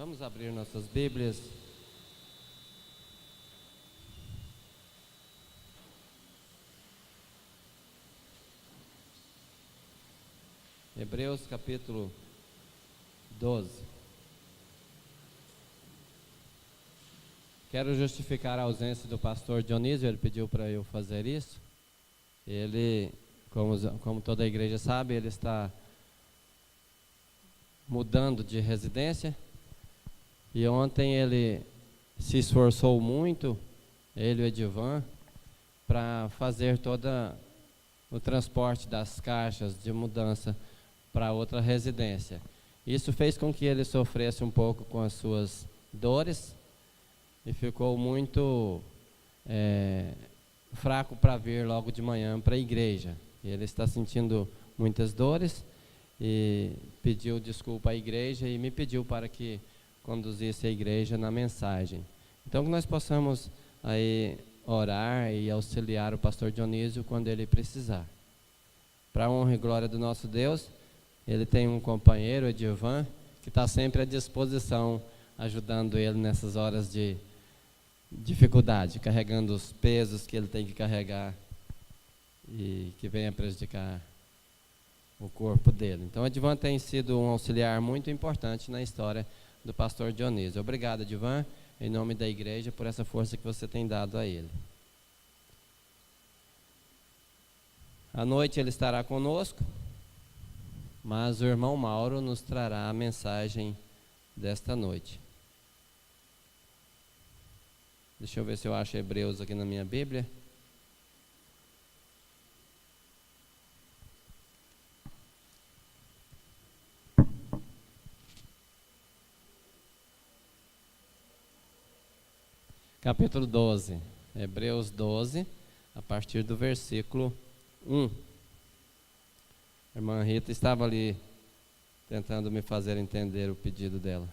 Vamos abrir nossas Bíblias. Hebreus capítulo 12. Quero justificar a ausência do pastor Dionísio, ele pediu para eu fazer isso. Ele, como toda a igreja sabe, ele está mudando de residência. E ontem ele se esforçou muito, ele e o Edivan, para fazer todo o transporte das caixas de mudança para outra residência. Isso fez com que ele sofresse um pouco com as suas dores e ficou muito fraco para vir logo de manhã para a igreja. Ele está sentindo muitas dores e pediu desculpa à igreja e me pediu para que conduzisse a igreja na mensagem. Então que nós possamos aí orar e auxiliar o pastor Dionísio quando ele precisar. Para a honra e glória do nosso Deus, ele tem um companheiro, Edivan, que está sempre à disposição, ajudando ele nessas horas de dificuldade, carregando os pesos que ele tem que carregar e que venha prejudicar o corpo dele. Então, Edivan tem sido um auxiliar muito importante na história do pastor Dionísio. Obrigado, Edivan, em nome da igreja, por essa força que você tem dado a ele. À noite ele estará conosco, mas o irmão Mauro nos trará a mensagem desta noite. Deixa eu ver se eu acho Hebreus aqui na minha Bíblia. Capítulo 12, Hebreus 12, a partir do versículo 1. A irmã Rita estava ali tentando me fazer entender o pedido dela.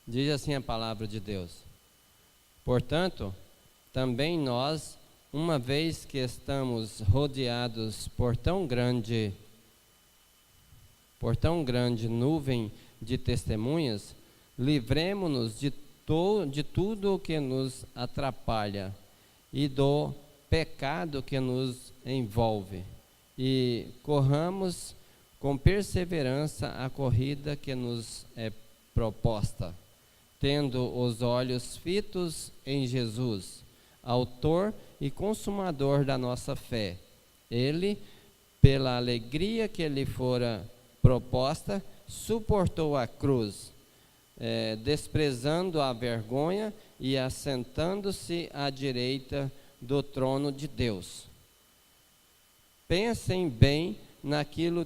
Diz assim a palavra de Deus: portanto, também nós, uma vez que estamos rodeados por tão grande nuvem de testemunhas, livremo-nos de tudo o que nos atrapalha e do pecado que nos envolve, e corramos com perseverança a corrida que nos é proposta, tendo os olhos fitos em Jesus, autor e consumador da nossa fé. Ele, pela alegria que lhe fora proposta, suportou a cruz, desprezando a vergonha e assentando-se à direita do trono de Deus. Pensem bem naquele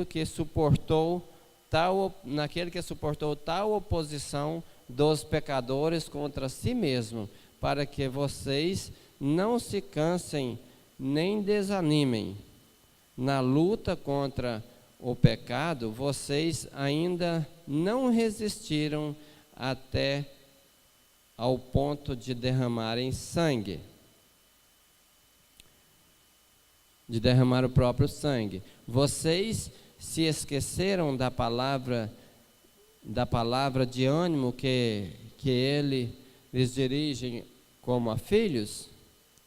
que suportou tal oposição dos pecadores contra si mesmo, para que vocês não se cansem nem desanimem. Na luta contra o pecado, vocês ainda não resistiram até ao ponto de derramarem sangue, de derramar o próprio sangue. Vocês se esqueceram da palavra de ânimo que ele lhes dirige como a filhos?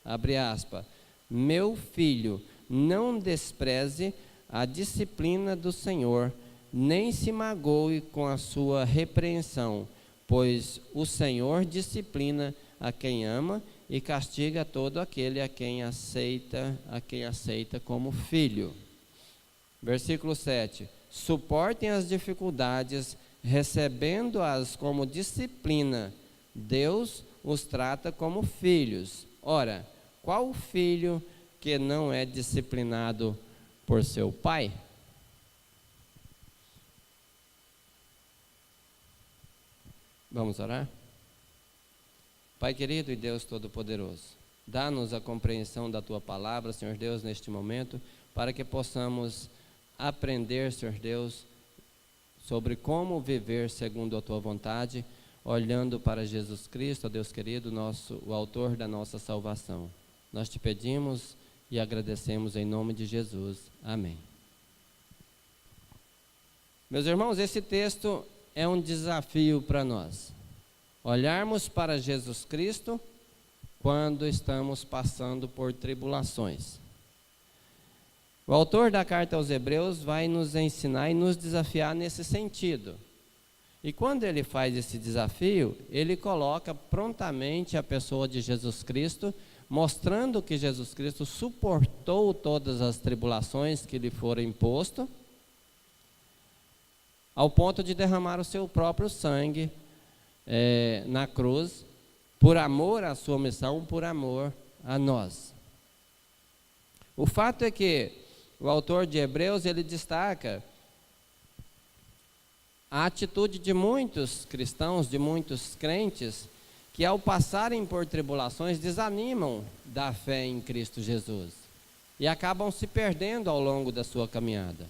Abre aspas. Meu filho, não despreze a disciplina do Senhor, nem se magoe com a sua repreensão, pois o Senhor disciplina a quem ama e castiga todo aquele a quem aceita como filho. Versículo 7. Suportem as dificuldades, recebendo-as como disciplina. Deus os trata como filhos. Ora, qual filho que não é disciplinado por seu pai? Vamos orar? Pai querido e Deus Todo-Poderoso, dá-nos a compreensão da Tua palavra, Senhor Deus, neste momento, para que possamos aprender, Senhor Deus, sobre como viver segundo a Tua vontade, olhando para Jesus Cristo, ó Deus querido, o autor da nossa salvação. Nós te pedimos e agradecemos em nome de Jesus. Amém. Meus irmãos, esse texto é um desafio para nós. Olharmos para Jesus Cristo quando estamos passando por tribulações. O autor da carta aos Hebreus vai nos ensinar e nos desafiar nesse sentido. E quando ele faz esse desafio, ele coloca prontamente a pessoa de Jesus Cristo, mostrando que Jesus Cristo suportou todas as tribulações que lhe foram impostas, ao ponto de derramar o seu próprio sangue na cruz, por amor à sua missão, por amor a nós. O fato é que o autor de Hebreus, ele destaca a atitude de muitos cristãos, de muitos crentes, que ao passarem por tribulações desanimam da fé em Cristo Jesus e acabam se perdendo ao longo da sua caminhada.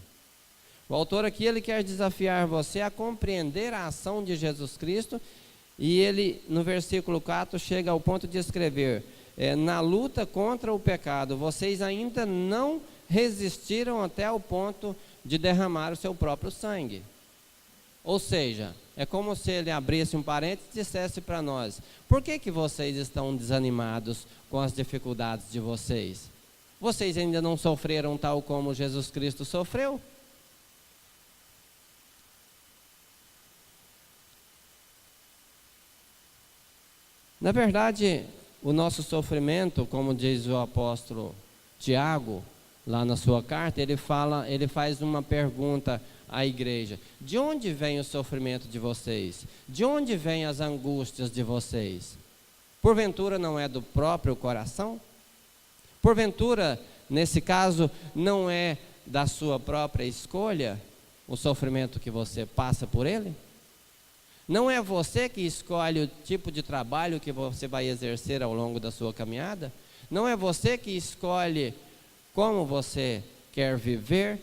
O autor aqui, ele quer desafiar você a compreender a ação de Jesus Cristo, e ele, no versículo 4, chega ao ponto de escrever: na luta contra o pecado, vocês ainda não resistiram até o ponto de derramar o seu próprio sangue. Ou seja, é como se ele abrisse um parênteses e dissesse para nós: por que vocês estão desanimados com as dificuldades de vocês? Vocês ainda não sofreram tal como Jesus Cristo sofreu? Na verdade, o nosso sofrimento, como diz o apóstolo Tiago, lá na sua carta, ele faz uma pergunta à igreja: de onde vem o sofrimento de vocês? De onde vêm as angústias de vocês? Porventura não é do próprio coração? Porventura, nesse caso, não é da sua própria escolha o sofrimento que você passa por ele? Não é você que escolhe o tipo de trabalho que você vai exercer ao longo da sua caminhada? Não é você que escolhe como você quer viver?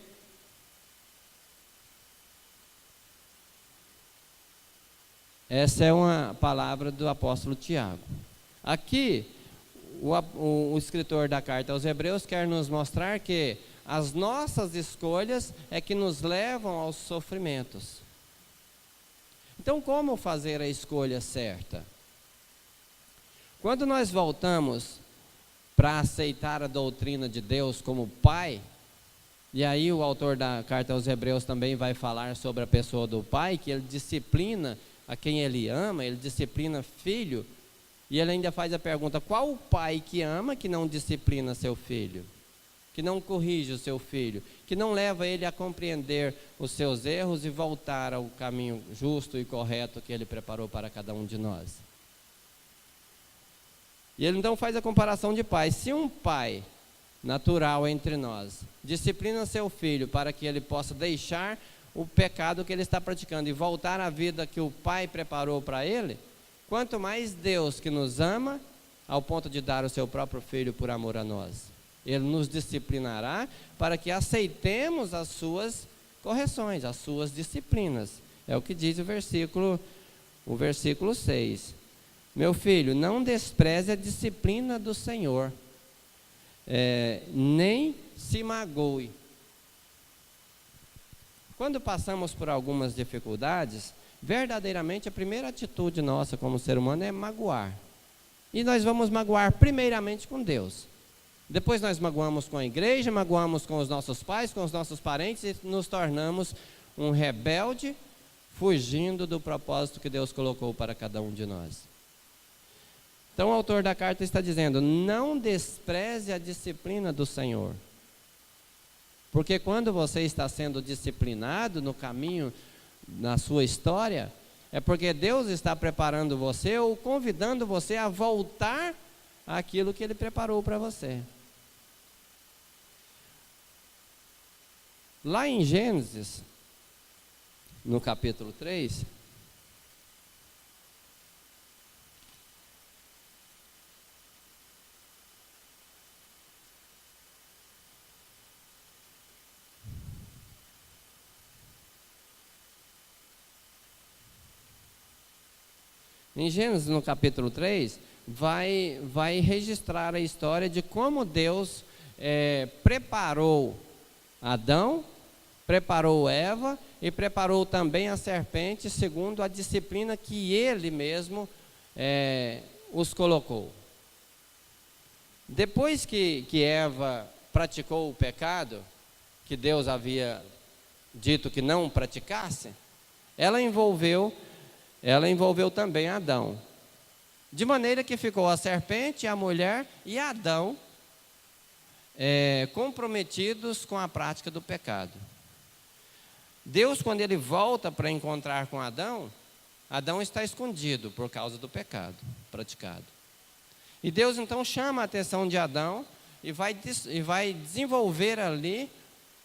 Essa é uma palavra do apóstolo Tiago. Aqui, o escritor da carta aos Hebreus quer nos mostrar que as nossas escolhas é que nos levam aos sofrimentos. Então, como fazer a escolha certa? Quando nós voltamos para aceitar a doutrina de Deus como Pai, e aí o autor da carta aos Hebreus também vai falar sobre a pessoa do Pai, que ele disciplina a quem ele ama, ele disciplina filho, e ele ainda faz a pergunta: qual o pai que ama que não disciplina seu filho? Que não corrige o seu filho, que não leva ele a compreender os seus erros e voltar ao caminho justo e correto que ele preparou para cada um de nós. E ele então faz a comparação de pai. Se um pai natural entre nós disciplina seu filho para que ele possa deixar o pecado que ele está praticando e voltar à vida que o pai preparou para ele, quanto mais Deus, que nos ama ao ponto de dar o seu próprio filho por amor a nós, ele nos disciplinará para que aceitemos as suas correções, as suas disciplinas. É o que diz o versículo 6. Meu filho, não despreze a disciplina do Senhor, nem se magoe. Quando passamos por algumas dificuldades, verdadeiramente a primeira atitude nossa como ser humano é magoar. E nós vamos magoar primeiramente com Deus. Depois nós magoamos com a igreja, magoamos com os nossos pais, com os nossos parentes, e nos tornamos um rebelde, fugindo do propósito que Deus colocou para cada um de nós. Então o autor da carta está dizendo: não despreze a disciplina do Senhor. Porque quando você está sendo disciplinado no caminho, na sua história, é porque Deus está preparando você ou convidando você a voltar àquilo que Ele preparou para você. Lá em Gênesis, no capítulo 3, Em Gênesis, no capítulo 3, vai registrar a história de como Deus preparou Adão, preparou Eva e preparou também a serpente, segundo a disciplina que ele mesmo os colocou. Depois que Eva praticou o pecado, que Deus havia dito que não praticasse, ela envolveu também Adão. De maneira que ficou a serpente, a mulher e Adão comprometidos com a prática do pecado. Deus, quando ele volta para encontrar com Adão, Adão está escondido por causa do pecado praticado. E Deus então chama a atenção de Adão e vai desenvolver ali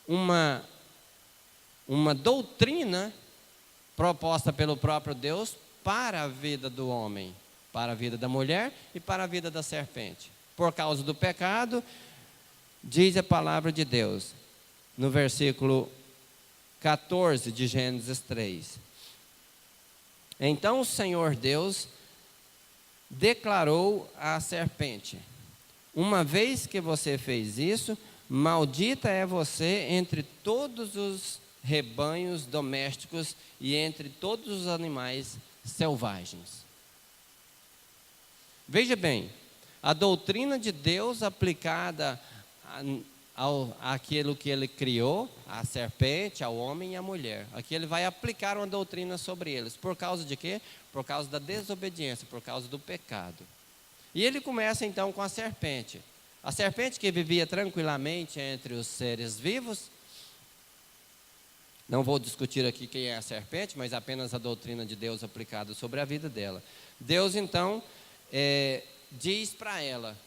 uma doutrina proposta pelo próprio Deus para a vida do homem, para a vida da mulher e para a vida da serpente. Por causa do pecado, diz a palavra de Deus, no versículo 14 de Gênesis 3. Então o Senhor Deus declarou à serpente: uma vez que você fez isso, maldita é você entre todos os rebanhos domésticos e entre todos os animais selvagens. Veja bem, a doutrina de Deus aplicada àquilo que ele criou, a serpente, ao homem e à mulher. Aqui ele vai aplicar uma doutrina sobre eles. Por causa de quê? Por causa da desobediência, por causa do pecado. E ele começa então com a serpente. A serpente que vivia tranquilamente entre os seres vivos. Não vou discutir aqui quem é a serpente, mas apenas a doutrina de Deus aplicada sobre a vida dela. Deus então diz para ela: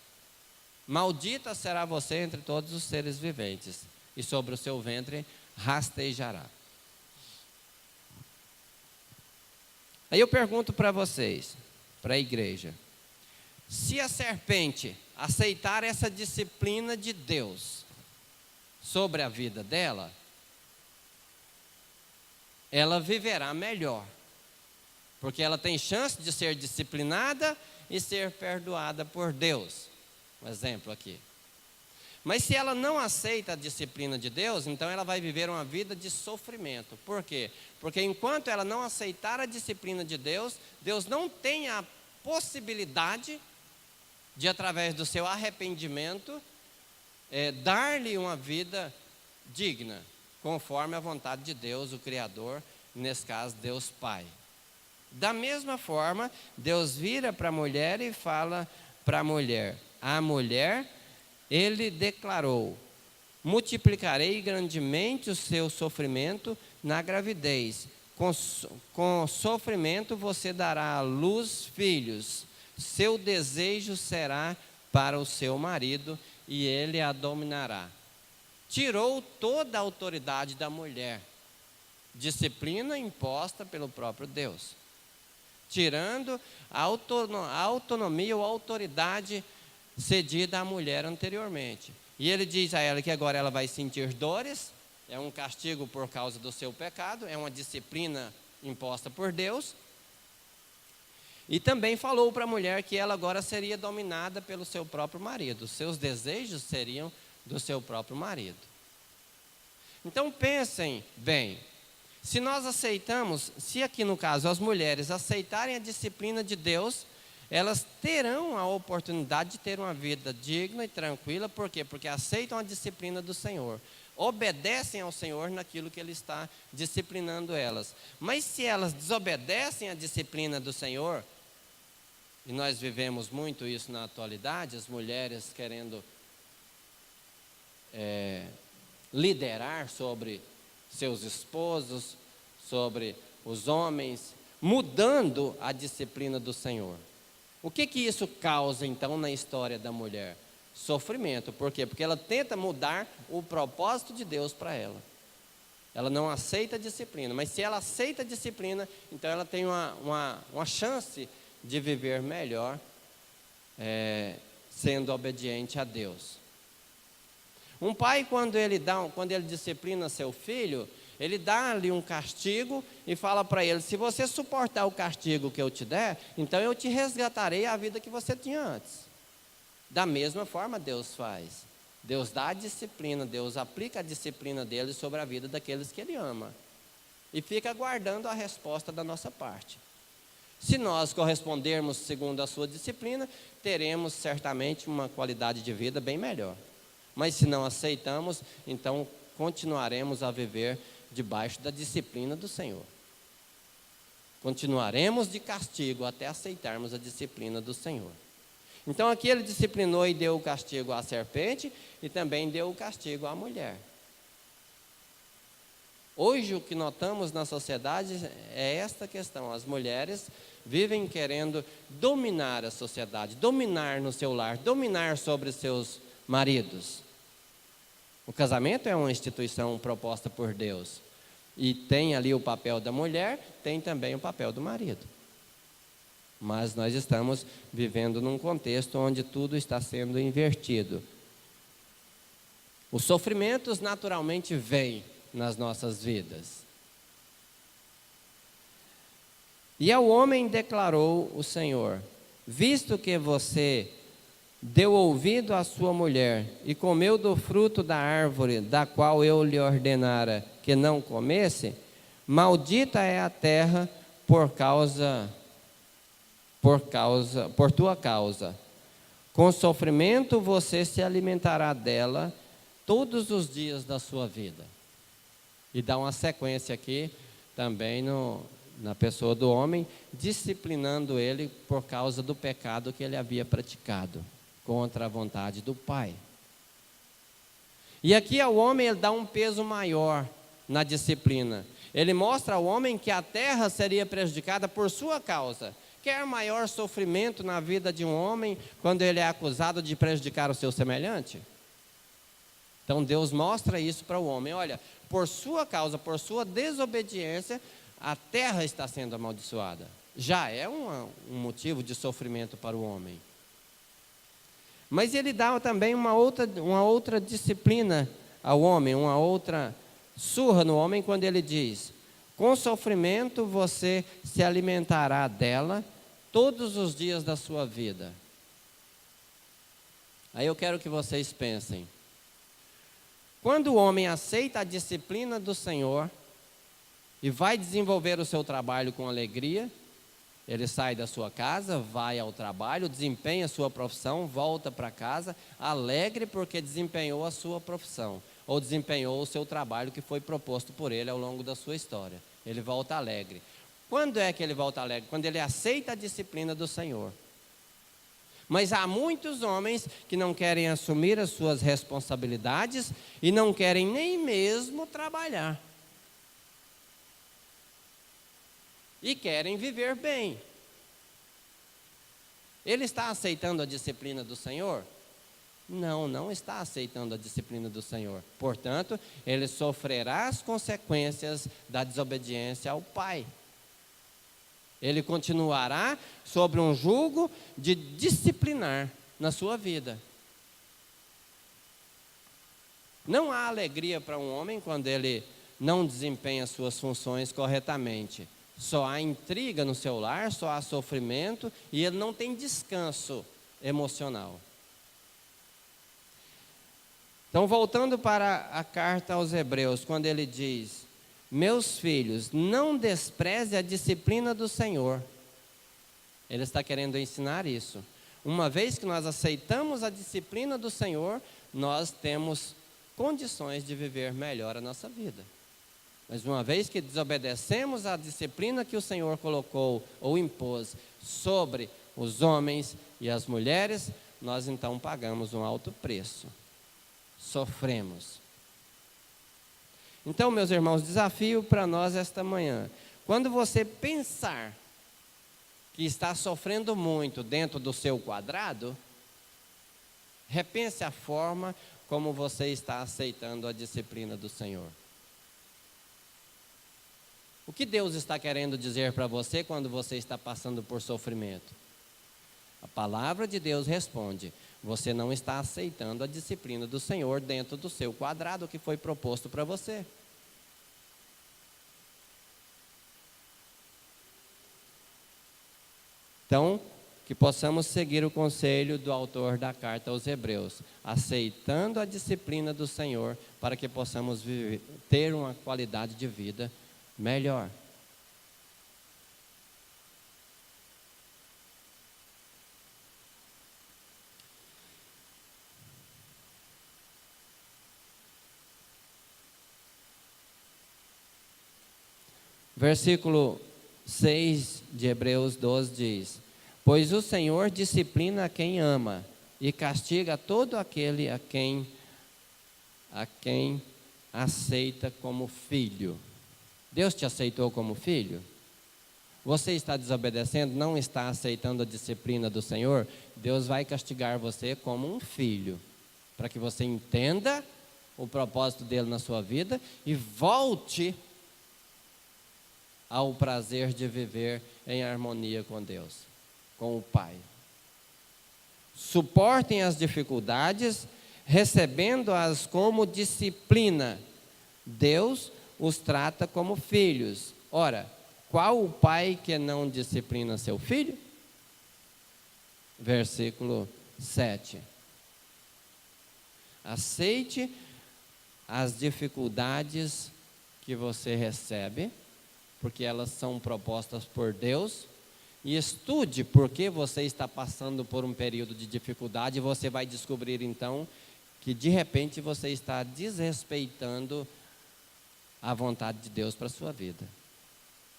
maldita será você entre todos os seres viventes, e sobre o seu ventre rastejará. Aí eu pergunto para vocês, para a igreja: se a serpente aceitar essa disciplina de Deus sobre a vida dela, ela viverá melhor, porque ela tem chance de ser disciplinada e ser perdoada por Deus. Um exemplo aqui. Mas se ela não aceita a disciplina de Deus, então ela vai viver uma vida de sofrimento. Por quê? Porque enquanto ela não aceitar a disciplina de Deus, Deus não tem a possibilidade de, através do seu arrependimento, dar-lhe uma vida digna, conforme a vontade de Deus, o Criador, nesse caso, Deus Pai. Da mesma forma, Deus vira para a mulher e fala para a mulher: a mulher, ele declarou: multiplicarei grandemente o seu sofrimento na gravidez. Com sofrimento você dará à luz filhos. Seu desejo será para o seu marido e ele a dominará. Tirou toda a autoridade da mulher, disciplina imposta pelo próprio Deus, tirando a autonomia ou autoridade cedida à mulher anteriormente. E ele diz a ela que agora ela vai sentir dores, é um castigo por causa do seu pecado, é uma disciplina imposta por Deus. E também falou para a mulher que ela agora seria dominada pelo seu próprio marido, seus desejos seriam do seu próprio marido. Então pensem bem, se nós aceitamos, se aqui no caso as mulheres aceitarem a disciplina de Deus, elas terão a oportunidade de ter uma vida digna e tranquila. Por quê? Porque aceitam a disciplina do Senhor, obedecem ao Senhor naquilo que Ele está disciplinando elas. Mas se elas desobedecem a disciplina do Senhor, e nós vivemos muito isso na atualidade, as mulheres querendo liderar sobre seus esposos, sobre os homens, mudando a disciplina do Senhor. O que isso causa então na história da mulher? Sofrimento. Por quê? Porque ela tenta mudar o propósito de Deus para ela. Ela não aceita a disciplina, mas se ela aceita a disciplina, então ela tem uma chance de viver melhor, sendo obediente a Deus. Um pai, quando ele disciplina seu filho, Ele dá ali um castigo e fala para ele: se você suportar o castigo que eu te der, então eu te resgatarei a vida que você tinha antes. Da mesma forma Deus faz. Deus dá a disciplina, Deus aplica a disciplina dele sobre a vida daqueles que ele ama. E fica aguardando a resposta da nossa parte. Se nós correspondermos segundo a sua disciplina, teremos certamente uma qualidade de vida bem melhor. Mas se não aceitamos, então continuaremos a viver debaixo da disciplina do Senhor. Continuaremos de castigo até aceitarmos a disciplina do Senhor. Então aqui ele disciplinou e deu o castigo à serpente e também deu o castigo à mulher. Hoje o que notamos na sociedade é esta questão: as mulheres vivem querendo dominar a sociedade, dominar no seu lar, dominar sobre seus maridos. O casamento é uma instituição proposta por Deus. E tem ali o papel da mulher, tem também o papel do marido. Mas nós estamos vivendo num contexto onde tudo está sendo invertido. Os sofrimentos naturalmente vêm nas nossas vidas. E ao homem declarou o Senhor: visto que você deu ouvido à sua mulher e comeu do fruto da árvore da qual eu lhe ordenara que não comesse, maldita é a terra por tua causa. Com sofrimento você se alimentará dela todos os dias da sua vida. E dá uma sequência aqui também na pessoa do homem, disciplinando ele por causa do pecado que ele havia praticado contra a vontade do Pai. E aqui ao homem ele dá um peso maior na disciplina. Ele mostra ao homem que a terra seria prejudicada por sua causa. Quer maior sofrimento na vida de um homem quando ele é acusado de prejudicar o seu semelhante? Então Deus mostra isso para o homem: olha, por sua causa, por sua desobediência, a terra está sendo amaldiçoada. Já é um motivo de sofrimento para o homem. Mas ele dá também uma outra disciplina ao homem, uma outra surra no homem, quando ele diz: com sofrimento você se alimentará dela todos os dias da sua vida. Aí eu quero que vocês pensem: quando o homem aceita a disciplina do Senhor e vai desenvolver o seu trabalho com alegria, ele sai da sua casa, vai ao trabalho, desempenha a sua profissão, volta para casa, alegre porque desempenhou a sua profissão, ou desempenhou o seu trabalho que foi proposto por ele ao longo da sua história. Ele volta alegre. Quando é que ele volta alegre? Quando ele aceita a disciplina do Senhor. Mas há muitos homens que não querem assumir as suas responsabilidades e não querem nem mesmo trabalhar. E querem viver bem. Ele está aceitando a disciplina do Senhor? Não, não está aceitando a disciplina do Senhor. Portanto, ele sofrerá as consequências da desobediência ao Pai. Ele continuará sobre um jugo de disciplinar na sua vida. Não há alegria para um homem quando ele não desempenha suas funções corretamente. Só há intriga no seu lar, só há sofrimento e ele não tem descanso emocional. Então, voltando para a carta aos Hebreus, quando ele diz: meus filhos, não despreze a disciplina do Senhor. Ele está querendo ensinar isso. Uma vez que nós aceitamos a disciplina do Senhor, nós temos condições de viver melhor a nossa vida. Mas uma vez que desobedecemos à disciplina que o Senhor colocou ou impôs sobre os homens e as mulheres, nós então pagamos um alto preço. Sofremos. Então, meus irmãos, desafio para nós esta manhã: quando você pensar que está sofrendo muito dentro do seu quadrado, repense a forma como você está aceitando a disciplina do Senhor. O que Deus está querendo dizer para você quando você está passando por sofrimento? A palavra de Deus responde: você não está aceitando a disciplina do Senhor dentro do seu quadrado que foi proposto para você. Então, que possamos seguir o conselho do autor da carta aos Hebreus, aceitando a disciplina do Senhor, para que possamos ter uma qualidade de vida melhor. Versículo 6 de Hebreus 12 diz: pois o Senhor disciplina a quem ama e castiga todo aquele a quem aceita como filho. Deus te aceitou como filho? Você está desobedecendo, não está aceitando a disciplina do Senhor? Deus vai castigar você como um filho, para que você entenda o propósito dele na sua vida e volte ao prazer de viver em harmonia com Deus, com o Pai. Suportem as dificuldades, recebendo-as como disciplina. Deus os trata como filhos. Ora, qual o pai que não disciplina seu filho? Versículo 7. Aceite as dificuldades que você recebe, porque elas são propostas por Deus, e estude por que você está passando por um período de dificuldade, e você vai descobrir então que de repente você está desrespeitando a vontade de Deus para a sua vida.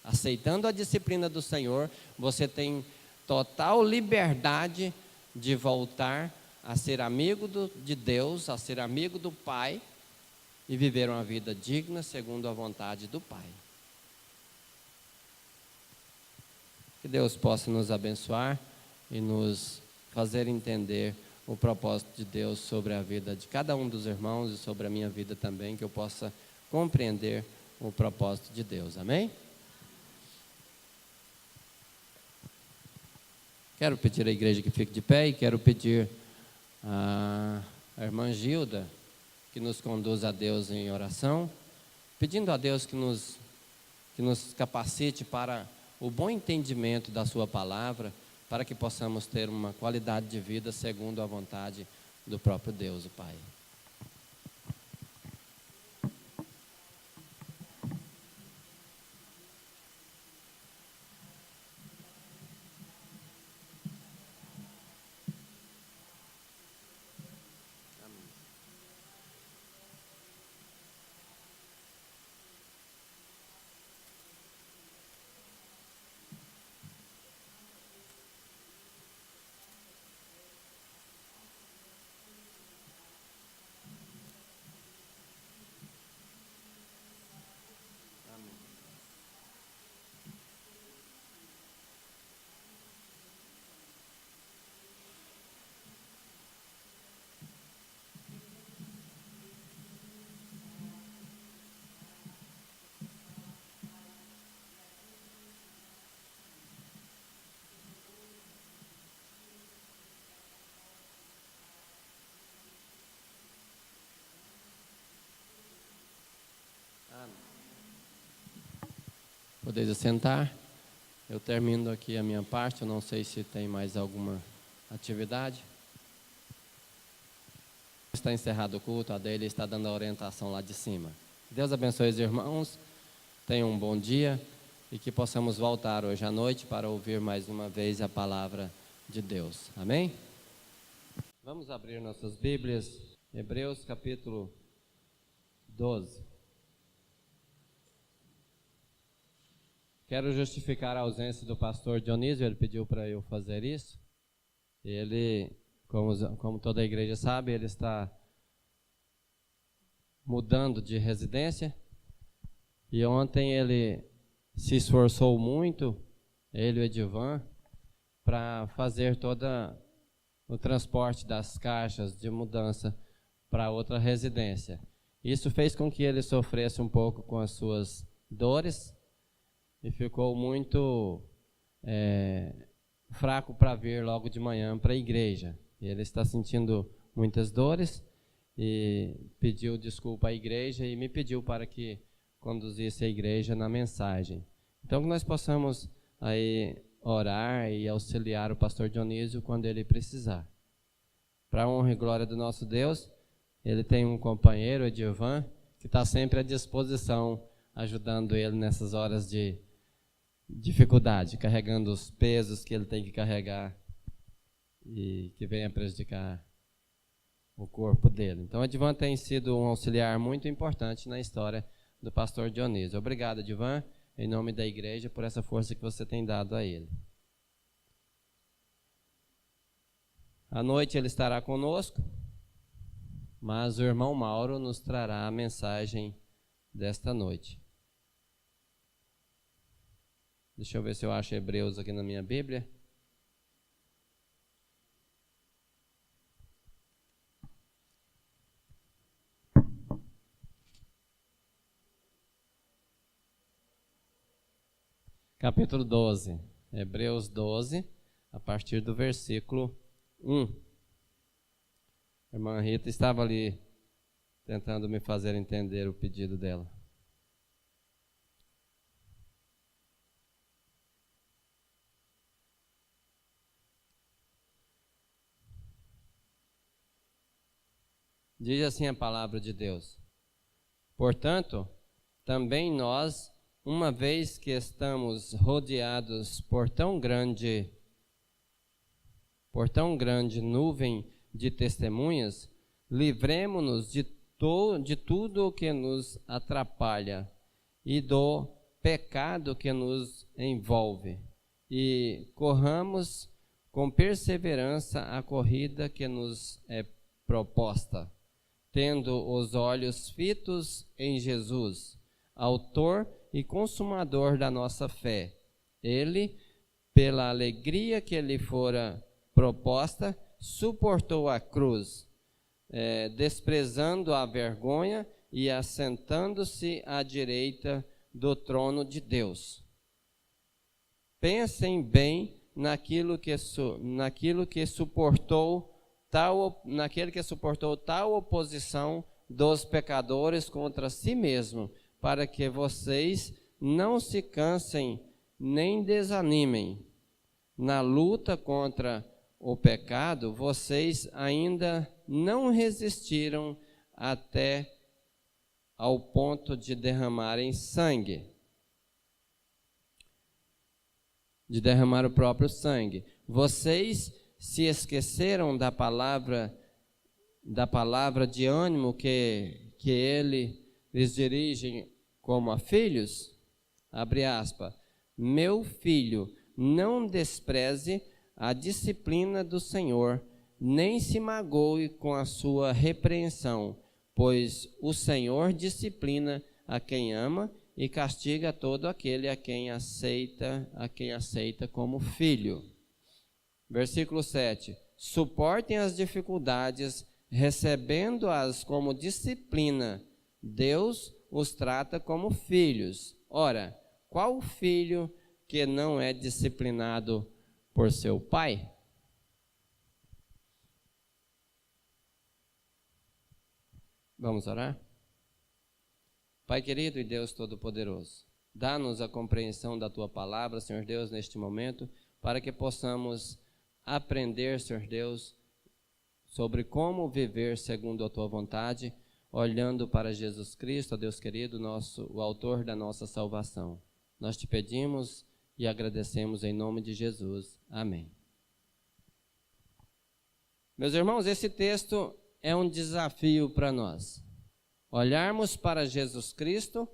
Aceitando a disciplina do Senhor, você tem total liberdade de voltar a ser amigo de Deus, a ser amigo do Pai, e viver uma vida digna segundo a vontade do Pai. Que Deus possa nos abençoar e nos fazer entender o propósito de Deus sobre a vida de cada um dos irmãos e sobre a minha vida também, que eu possa compreender o propósito de Deus. Amém? Quero pedir à igreja que fique de pé e quero pedir à irmã Gilda que nos conduza a Deus em oração, pedindo a Deus que nos capacite para o bom entendimento da sua palavra, para que possamos ter uma qualidade de vida segundo a vontade do próprio Deus, o Pai. Podeis assentar. Eu termino aqui a minha parte. Eu não sei se tem mais alguma atividade. Está encerrado o culto. A Deile está dando a orientação lá de cima. Deus abençoe os irmãos. Tenham um bom dia e que possamos voltar hoje à noite para ouvir mais uma vez a palavra de Deus. Amém? Vamos abrir nossas Bíblias. Hebreus capítulo 12. Quero justificar a ausência do pastor Dionísio, ele pediu para eu fazer isso. Ele, como toda a igreja sabe, ele está mudando de residência. E ontem ele se esforçou muito, ele e o Edivan, para fazer todo o transporte das caixas de mudança para outra residência. Isso fez com que ele sofresse um pouco com as suas dores, e ficou muito fraco para vir logo de manhã para a igreja. Ele está sentindo muitas dores e pediu desculpa à igreja e me pediu para que conduzisse a igreja na mensagem. Então que nós possamos aí orar e auxiliar o pastor Dionísio quando ele precisar. Para a honra e glória do nosso Deus, ele tem um companheiro, Edilvan, que está sempre à disposição, ajudando ele nessas horas de dificuldade, carregando os pesos que ele tem que carregar e que venha prejudicar o corpo dele. Então, Edilvan tem sido um auxiliar muito importante na história do pastor Dionísio. Obrigado, Edilvan, em nome da igreja, por essa força que você tem dado a ele. À noite ele estará conosco, mas o irmão Mauro nos trará a mensagem desta noite. Deixa eu ver se eu acho Hebreus aqui na minha Bíblia. Capítulo 12, Hebreus 12, a partir do versículo 1. A irmã Rita estava ali tentando me fazer entender o pedido dela. Diz assim a palavra de Deus: portanto, também nós, uma vez que estamos rodeados por tão grande nuvem de testemunhas, livremo-nos de tudo o que nos atrapalha e do pecado que nos envolve, e corramos com perseverança a corrida que nos é proposta, tendo os olhos fitos em Jesus, autor e consumador da nossa fé. Ele, pela alegria que lhe fora proposta, suportou a cruz, desprezando a vergonha e assentando-se à direita do trono de Deus. Pensem bem naquele que suportou tal oposição dos pecadores contra si mesmo, para que vocês não se cansem nem desanimem. Na luta contra o pecado, vocês ainda não resistiram até ao ponto de derramarem sangue, de derramar o próprio sangue. Vocês se esqueceram da palavra de ânimo que ele lhes dirige como a filhos? Abre aspas. Meu filho, não despreze a disciplina do Senhor, nem se magoe com a sua repreensão, pois o Senhor disciplina a quem ama e castiga todo aquele a quem aceita como filho. Versículo 7. Suportem as dificuldades, recebendo-as como disciplina. Deus os trata como filhos. Ora, qual filho que não é disciplinado por seu pai? Vamos orar? Pai querido e Deus Todo-Poderoso, dá-nos a compreensão da Tua palavra, Senhor Deus, neste momento, para que possamos aprender, Senhor Deus, sobre como viver segundo a Tua vontade, olhando para Jesus Cristo, ó Deus querido, o autor da nossa salvação. Nós te pedimos e agradecemos em nome de Jesus. Amém. Meus irmãos, esse texto é um desafio para nós. Olharmos para Jesus Cristo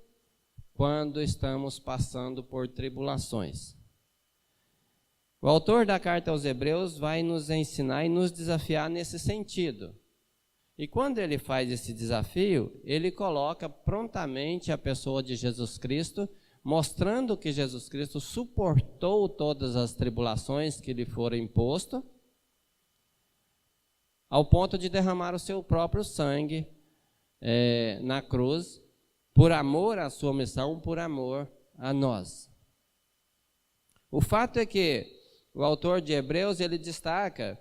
quando estamos passando por tribulações. O autor da carta aos Hebreus vai nos ensinar e nos desafiar nesse sentido. E quando ele faz esse desafio, ele coloca prontamente a pessoa de Jesus Cristo, mostrando que Jesus Cristo suportou todas as tribulações que lhe foram impostas, ao ponto de derramar o seu próprio sangue na cruz, por amor à sua missão, por amor a nós. O fato é que o autor de Hebreus, ele destaca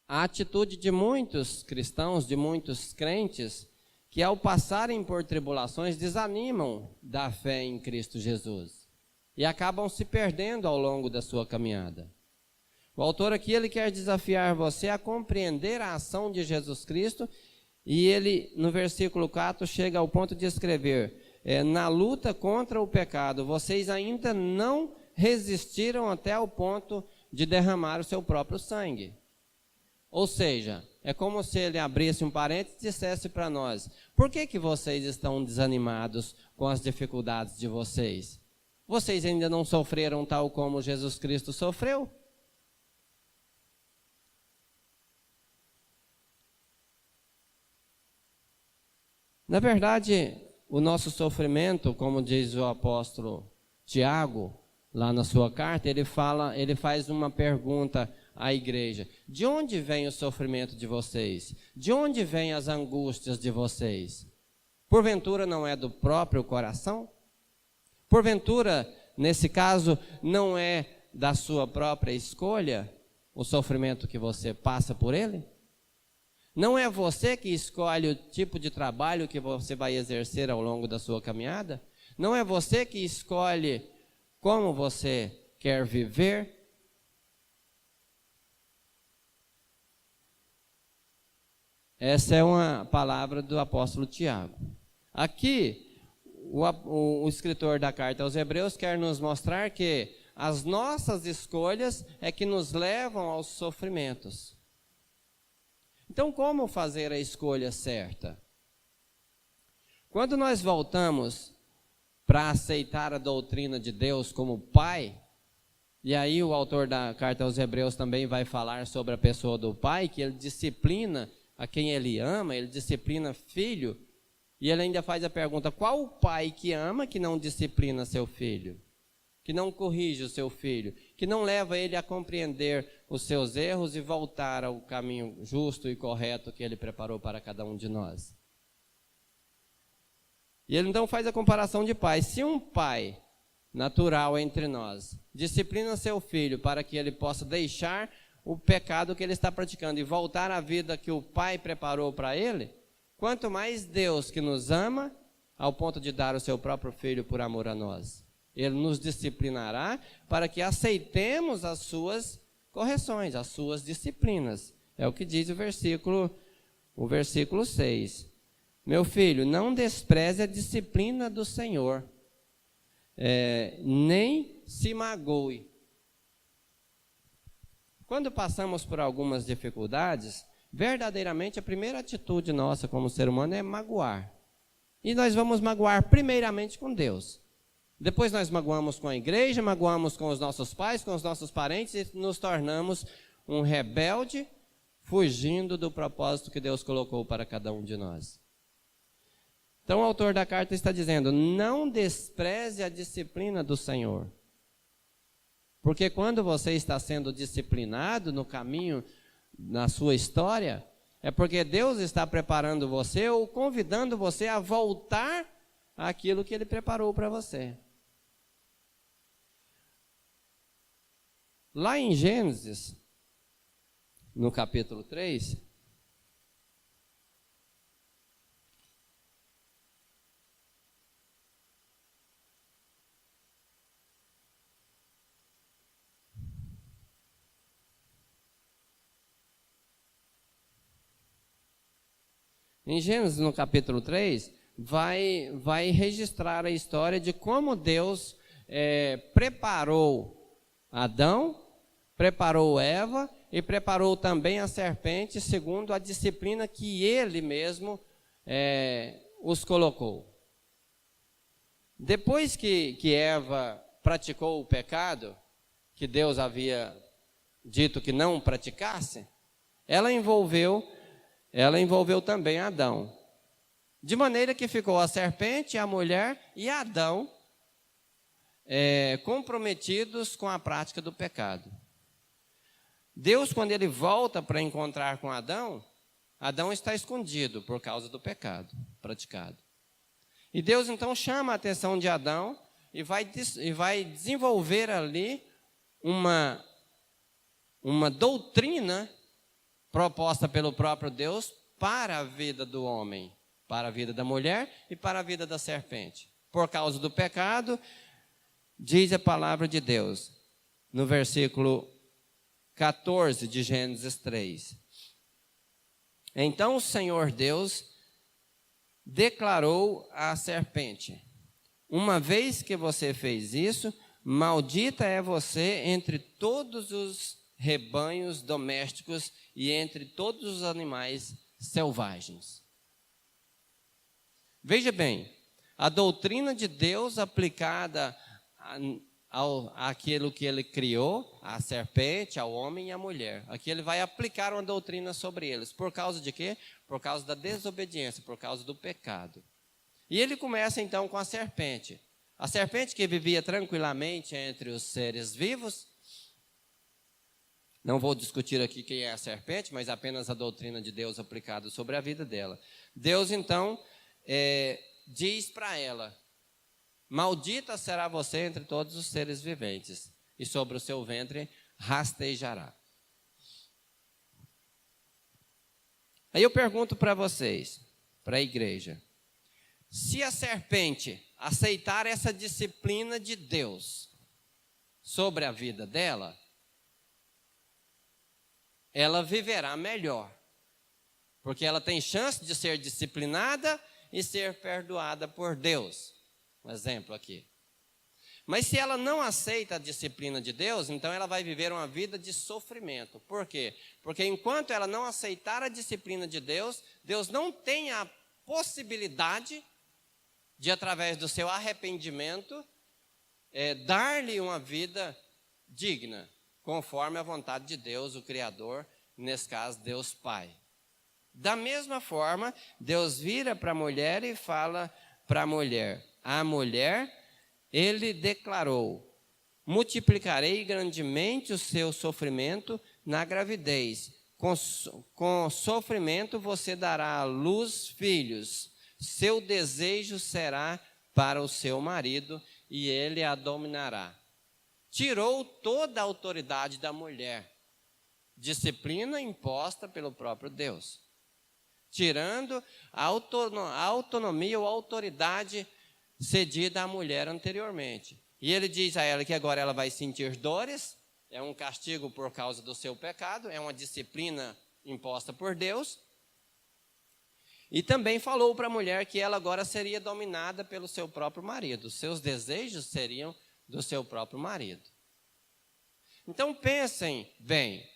a atitude de muitos cristãos, de muitos crentes, que ao passarem por tribulações desanimam da fé em Cristo Jesus. e acabam se perdendo ao longo da sua caminhada. O autor aqui, ele quer desafiar você a compreender a ação de Jesus Cristo, e ele, no versículo 4, chega ao ponto de escrever: na luta contra o pecado, vocês ainda não resistiram até o ponto de derramar o seu próprio sangue. Ou seja, é como se ele abrisse um parênteses e dissesse para nós: por que vocês estão desanimados com as dificuldades de vocês? Vocês ainda não sofreram tal como Jesus Cristo sofreu? Na verdade, o nosso sofrimento, como diz o apóstolo Tiago, lá na sua carta, ele faz uma pergunta à igreja: de onde vem o sofrimento de vocês? De onde vêm as angústias de vocês? Porventura não é do próprio coração? Porventura, nesse caso, não é da sua própria escolha o sofrimento que você passa por ele? Não é você que escolhe o tipo de trabalho que você vai exercer ao longo da sua caminhada? Não é você que escolhe como você quer viver? Essa é uma palavra do apóstolo Tiago. Aqui, o escritor da carta aos Hebreus quer nos mostrar que as nossas escolhas é que nos levam aos sofrimentos. Então, como fazer a escolha certa? Quando nós voltamos para aceitar a doutrina de Deus como Pai, e aí o autor da carta aos Hebreus também vai falar sobre a pessoa do Pai, que ele disciplina a quem ele ama, ele disciplina filho, e ele ainda faz a pergunta: qual o pai que ama que não disciplina seu filho? Que não corrige o seu filho, que não leva ele a compreender os seus erros e voltar ao caminho justo e correto que ele preparou para cada um de nós. E ele então faz a comparação de pais. Se um pai natural entre nós disciplina seu filho para que ele possa deixar o pecado que ele está praticando e voltar à vida que o pai preparou para ele, quanto mais Deus, que nos ama ao ponto de dar o seu próprio filho por amor a nós, ele nos disciplinará para que aceitemos as suas correções, as suas disciplinas. É o que diz o versículo 6. Meu filho, não despreze a disciplina do Senhor, nem se magoe. Quando passamos por algumas dificuldades, verdadeiramente a primeira atitude nossa como ser humano é magoar. E nós vamos magoar primeiramente com Deus. Depois nós magoamos com a igreja, magoamos com os nossos pais, com os nossos parentes e nos tornamos um rebelde, fugindo do propósito que Deus colocou para cada um de nós. Então o autor da carta está dizendo: não despreze a disciplina do Senhor. Porque quando você está sendo disciplinado no caminho, na sua história, é porque Deus está preparando você ou convidando você a voltar àquilo que Ele preparou para você. Lá em Gênesis, no capítulo 3, no capítulo 3, vai registrar a história de como Deus preparou Adão, preparou Eva e preparou também a serpente segundo a disciplina que ele mesmo os colocou. Depois que Eva praticou o pecado, que Deus havia dito que não praticasse, ela envolveu também Adão. De maneira que ficou a serpente, a mulher e Adão comprometidos com a prática do pecado. Deus, quando ele volta para encontrar com Adão, Adão está escondido por causa do pecado praticado. E Deus então chama a atenção de Adão e vai desenvolver ali uma doutrina proposta pelo próprio Deus para a vida do homem, para a vida da mulher e para a vida da serpente. Por causa do pecado, Diz a palavra de Deus, no versículo 14 de Gênesis 3. Então o Senhor Deus declarou à serpente: uma vez que você fez isso, maldita é você entre todos os rebanhos domésticos e entre todos os animais selvagens. Veja bem, a doutrina de Deus aplicada àquilo que ele criou, à serpente, ao homem e à mulher. Aqui ele vai aplicar uma doutrina sobre eles. Por causa de quê? Por causa da desobediência, por causa do pecado. E ele começa então com a serpente. A serpente que vivia tranquilamente entre os seres vivos. Não vou discutir aqui quem é a serpente, mas apenas a doutrina de Deus aplicada sobre a vida dela. Deus então diz para ela: maldita será você entre todos os seres viventes, e sobre o seu ventre rastejará. Aí eu pergunto para vocês, para a igreja: se a serpente aceitar essa disciplina de Deus sobre a vida dela, ela viverá melhor, porque ela tem chance de ser disciplinada e ser perdoada por Deus. Um exemplo aqui. Mas se ela não aceita a disciplina de Deus, então ela vai viver uma vida de sofrimento. Por quê? Porque enquanto ela não aceitar a disciplina de Deus, Deus não tem a possibilidade de, através do seu arrependimento, dar-lhe uma vida digna, conforme a vontade de Deus, o Criador, nesse caso, Deus Pai. Da mesma forma, Deus vira para a mulher e fala para a mulher: a mulher, ele declarou: multiplicarei grandemente o seu sofrimento na gravidez. Com sofrimento você dará à luz filhos. Seu desejo será para o seu marido e ele a dominará. Tirou toda a autoridade da mulher. Disciplina imposta pelo próprio Deus. Tirando a autonomia ou autoridade cedida à mulher anteriormente. E ele diz a ela que agora ela vai sentir dores, é um castigo por causa do seu pecado, é uma disciplina imposta por Deus. E também falou para a mulher que ela agora seria dominada pelo seu próprio marido, seus desejos seriam do seu próprio marido. Então pensem bem,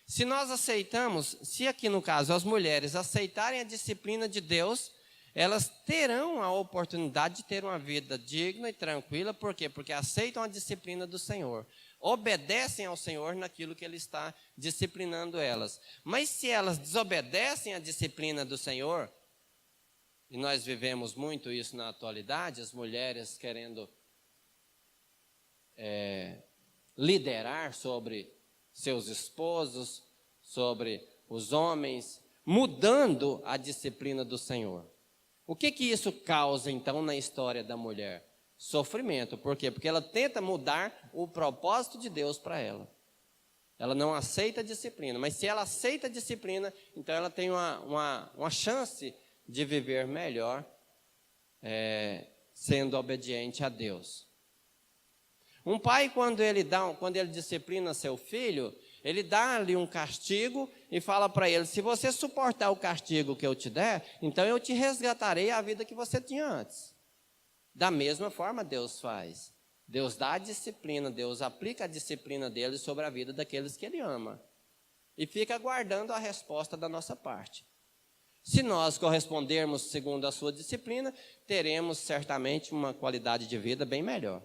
se nós aceitamos, se aqui no caso as mulheres aceitarem a disciplina de Deus, elas terão a oportunidade de ter uma vida digna e tranquila. Por quê? Porque aceitam a disciplina do Senhor. Obedecem ao Senhor naquilo que Ele está disciplinando elas. Mas se elas desobedecem à disciplina do Senhor, e nós vivemos muito isso na atualidade, as mulheres querendo liderar sobre seus esposos, sobre os homens, mudando a disciplina do Senhor. O que isso causa, então, na história da mulher? Sofrimento. Por quê? Porque ela tenta mudar o propósito de Deus para ela. Ela não aceita a disciplina. Mas se ela aceita a disciplina, então ela tem uma chance de viver melhor, sendo obediente a Deus. Um pai, quando ele disciplina seu filho, ele dá-lhe um castigo e fala para ele: se você suportar o castigo que eu te der, então eu te resgatarei a vida que você tinha antes. Da mesma forma Deus faz. Deus dá a disciplina, Deus aplica a disciplina dele sobre a vida daqueles que ele ama. E fica aguardando a resposta da nossa parte. Se nós correspondermos segundo a sua disciplina, teremos certamente uma qualidade de vida bem melhor.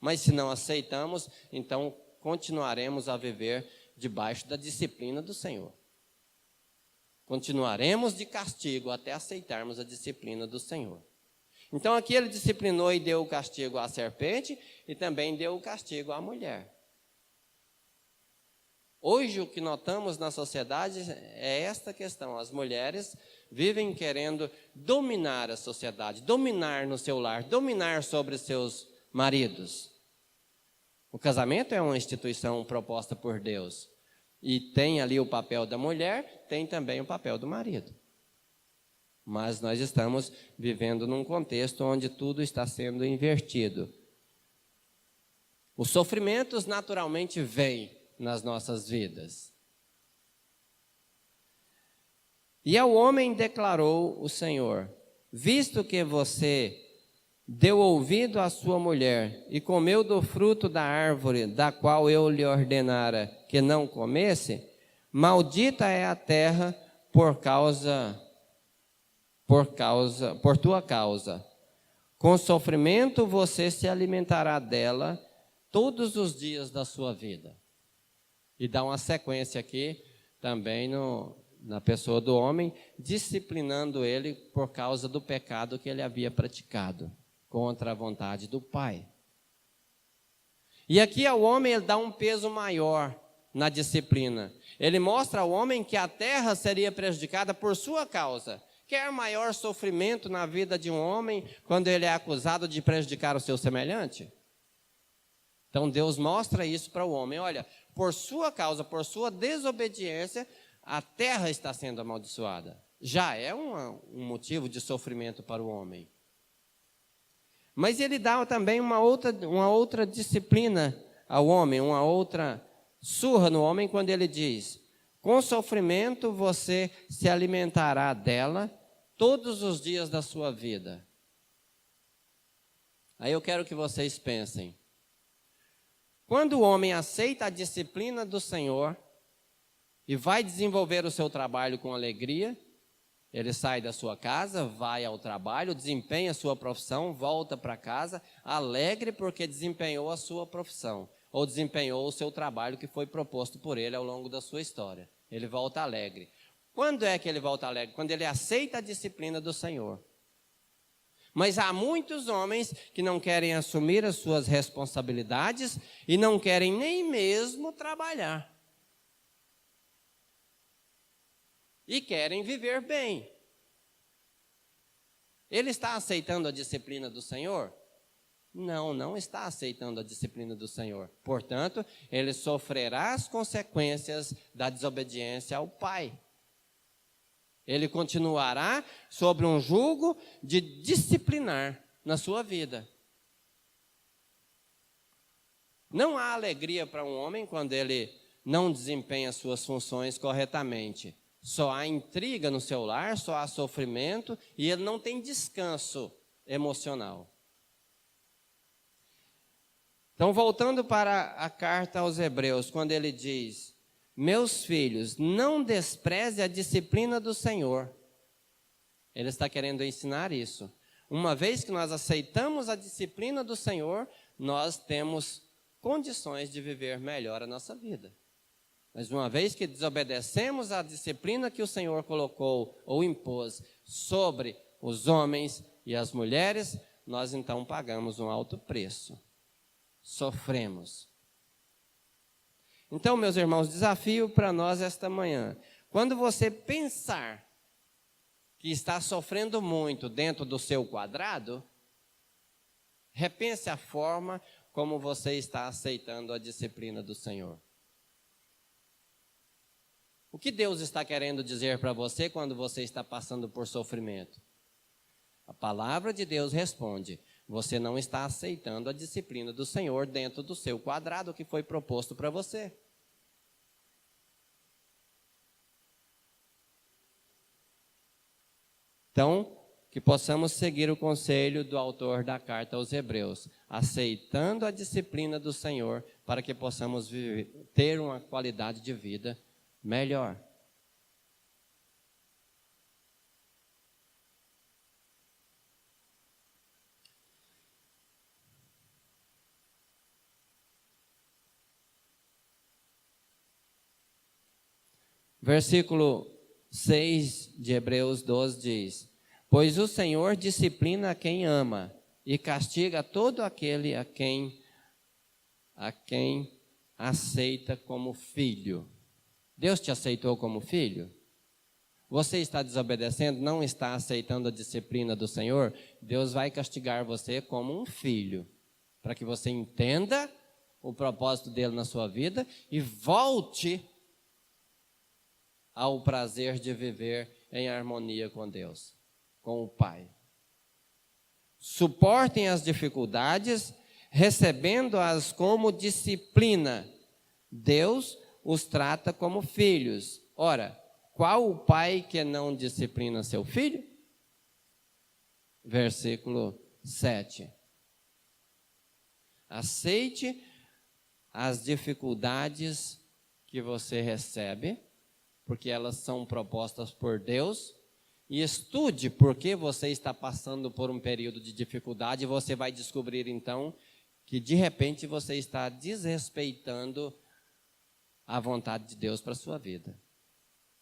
Mas se não aceitamos, então continuaremos a viver debaixo da disciplina do Senhor. Continuaremos de castigo até aceitarmos a disciplina do Senhor. Então aqui ele disciplinou e deu o castigo à serpente e também deu o castigo à mulher. Hoje o que notamos na sociedade é esta questão: as mulheres vivem querendo dominar a sociedade, dominar no seu lar, dominar sobre seus maridos. O casamento é uma instituição proposta por Deus. E tem ali o papel da mulher, tem também o papel do marido. Mas nós estamos vivendo num contexto onde tudo está sendo invertido. Os sofrimentos naturalmente vêm nas nossas vidas. E ao homem declarou o Senhor: visto que você deu ouvido à sua mulher e comeu do fruto da árvore da qual eu lhe ordenara que não comesse, maldita é a terra por tua causa. Com sofrimento você se alimentará dela todos os dias da sua vida. E dá uma sequência aqui também na pessoa do homem, disciplinando ele por causa do pecado que ele havia praticado contra a vontade do Pai. E aqui ao homem ele dá um peso maior na disciplina. Ele mostra ao homem que a terra seria prejudicada por sua causa. Quer maior sofrimento na vida de um homem quando ele é acusado de prejudicar o seu semelhante? Então Deus mostra isso para o homem. Olha, por sua causa, por sua desobediência, a terra está sendo amaldiçoada. Já é um motivo de sofrimento para o homem. Mas ele dá também uma outra disciplina ao homem, uma outra surra no homem quando ele diz: com sofrimento você se alimentará dela todos os dias da sua vida. Aí eu quero que vocês pensem. Quando o homem aceita a disciplina do Senhor e vai desenvolver o seu trabalho com alegria, ele sai da sua casa, vai ao trabalho, desempenha a sua profissão, volta para casa, alegre porque desempenhou a sua profissão, ou desempenhou o seu trabalho que foi proposto por ele ao longo da sua história. Ele volta alegre. Quando é que ele volta alegre? Quando ele aceita a disciplina do Senhor. Mas há muitos homens que não querem assumir as suas responsabilidades e não querem nem mesmo trabalhar. E querem viver bem. Ele está aceitando a disciplina do Senhor? Não, não está aceitando a disciplina do Senhor. Portanto, ele sofrerá as consequências da desobediência ao Pai. Ele continuará sobre um jugo de disciplinar na sua vida. Não há alegria para um homem quando ele não desempenha suas funções corretamente. Só há intriga no seu lar, só há sofrimento e ele não tem descanso emocional. Então, voltando para a carta aos Hebreus, quando ele diz: meus filhos, não despreze a disciplina do Senhor. Ele está querendo ensinar isso. Uma vez que nós aceitamos a disciplina do Senhor, nós temos condições de viver melhor a nossa vida. Mas uma vez que desobedecemos à disciplina que o Senhor colocou ou impôs sobre os homens e as mulheres, nós então pagamos um alto preço. Sofremos. Então, meus irmãos, desafio para nós esta manhã. Quando você pensar que está sofrendo muito dentro do seu quadrado, repense a forma como você está aceitando a disciplina do Senhor. O que Deus está querendo dizer para você quando você está passando por sofrimento? A palavra de Deus responde: você não está aceitando a disciplina do Senhor dentro do seu quadrado que foi proposto para você. Então, que possamos seguir o conselho do autor da carta aos Hebreus, aceitando a disciplina do Senhor para que possamos ter uma qualidade de vida melhor. Versículo 6 de Hebreus 12 diz: pois o Senhor disciplina a quem ama e castiga todo aquele a quem aceita como filho. Deus te aceitou como filho? Você está desobedecendo, não está aceitando a disciplina do Senhor? Deus vai castigar você como um filho, para que você entenda o propósito dele na sua vida e volte ao prazer de viver em harmonia com Deus, com o Pai. Suportem as dificuldades, recebendo-as como disciplina. Deus os trata como filhos. Ora, qual o pai que não disciplina seu filho? Versículo 7. Aceite as dificuldades que você recebe, porque elas são propostas por Deus, e estude por que você está passando por um período de dificuldade, e você vai descobrir então que de repente você está desrespeitando a vontade de Deus para a sua vida.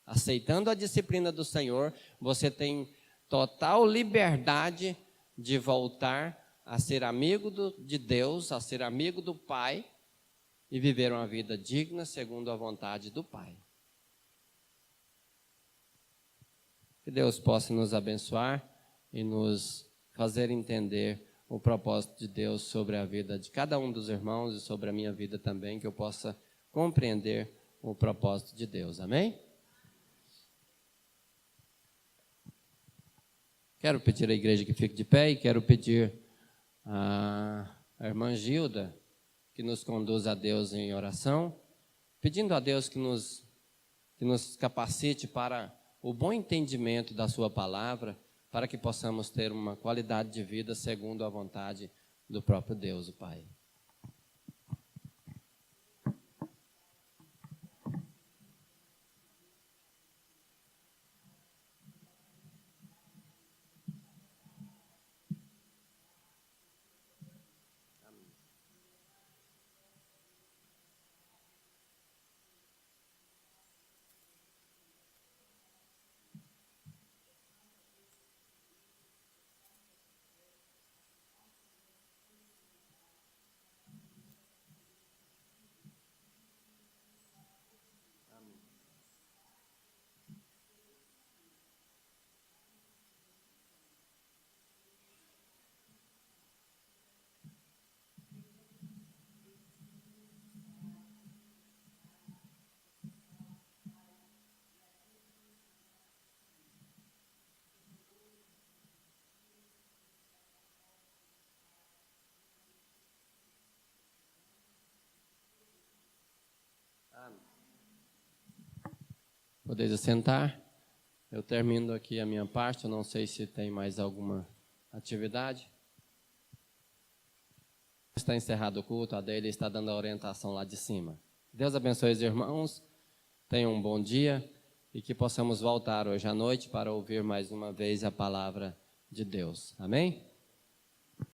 Aceitando a disciplina do Senhor, você tem total liberdade de voltar a ser amigo de Deus, a ser amigo do Pai e viver uma vida digna segundo a vontade do Pai. Que Deus possa nos abençoar e nos fazer entender o propósito de Deus sobre a vida de cada um dos irmãos e sobre a minha vida também, que eu possa compreender o propósito de Deus. Amém? Quero pedir à igreja que fique de pé e quero pedir à irmã Gilda que nos conduza a Deus em oração, pedindo a Deus que nos capacite para o bom entendimento da sua palavra, para que possamos ter uma qualidade de vida segundo a vontade do próprio Deus, o Pai. Podeis assentar. Eu termino aqui a minha parte. Eu não sei se tem mais alguma atividade. Está encerrado o culto. A Deile está dando a orientação lá de cima. Deus abençoe os irmãos. Tenham um bom dia e que possamos voltar hoje à noite para ouvir mais uma vez a palavra de Deus. Amém?